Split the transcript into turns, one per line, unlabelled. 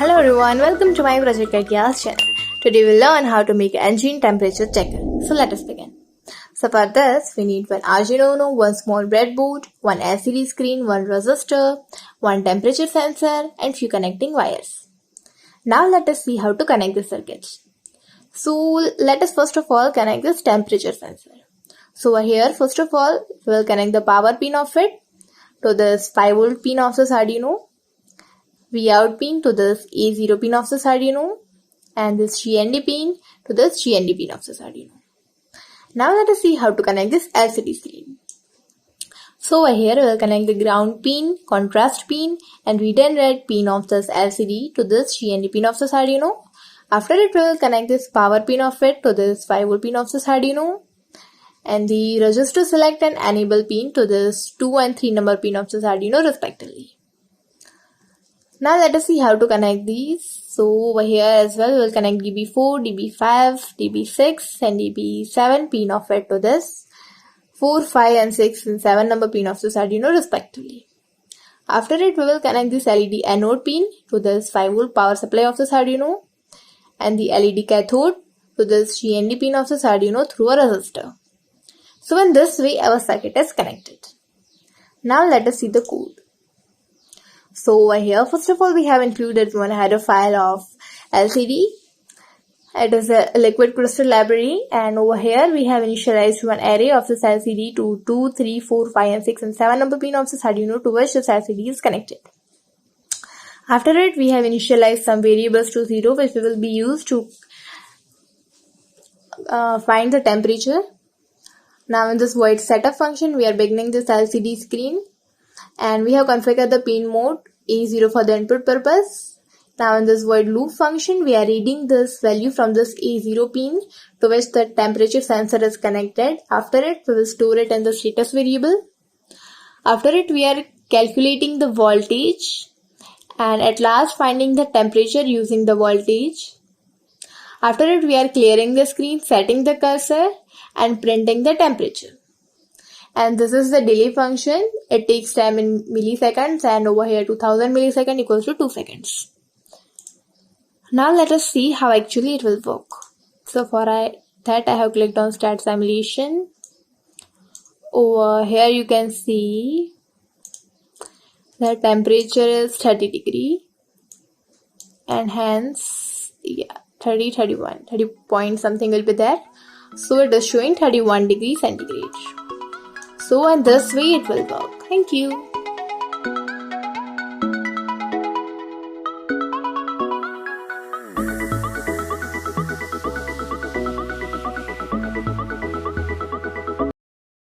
Hello everyone, welcome to my project ideas channel. Today we'll learn how to make engine temperature checker. So let us begin. So for this, we need one Arduino Uno, one small breadboard, one LCD screen, one resistor, one temperature sensor and few connecting wires. Now let us see how to connect the circuits. So let us first of all connect this temperature sensor. So over here, first of all, we will connect the power pin of it to this 5V pin of this Arduino, Vout pin to this A0 pin of this Arduino, and this GND pin to this GND pin of this Arduino. Now let us see how to connect this LCD screen. So over here we will connect the ground pin, contrast pin and read and read pin of this LCD to this GND pin of this Arduino. After it we will connect this power pin of it to this 5V pin of this Arduino, and the resistor select and enable pin to this 2 and 3 number pin of this Arduino respectively. Now let us see how to connect these. So over here as well, we will connect DB4, DB5, DB6 and DB7 pin of it to this 4, 5 and 6 and 7 number pin of this Arduino respectively. After it, we will connect this LED anode pin to this 5V power supply of this Arduino and the LED cathode to this GND pin of this Arduino through a resistor. So in this way, our circuit is connected. Now let us see the code. So over here, first of all, we have included one header file of LCD. It is a liquid crystal library, and over here we have initialized one array of this LCD to 2, 3, 4, 5 and 6 and 7 number pin of this Arduino to which this LCD is connected. After it, we have initialized some variables to 0 which will be used to find the temperature. Now in this void setup function, we are beginning this LCD screen. And we have configured the pin mode A0 for the input purpose. Now in this void loop function, we are reading this value from this A0 pin to which the temperature sensor is connected. After it, we will store it in the status variable. After it, we are calculating the voltage and at last finding the temperature using the voltage. After it, we are clearing the screen, setting the cursor and printing the temperature. And this is the delay function. It takes time in milliseconds, and over here 2000 milliseconds equals to 2 seconds. Now let us see how actually it will work. So for that I have clicked on start simulation. Over here you can see the temperature is 30 degree and hence 30 point something will be there. So it is showing 31 degrees centigrade. So in this way it will work. Thank you.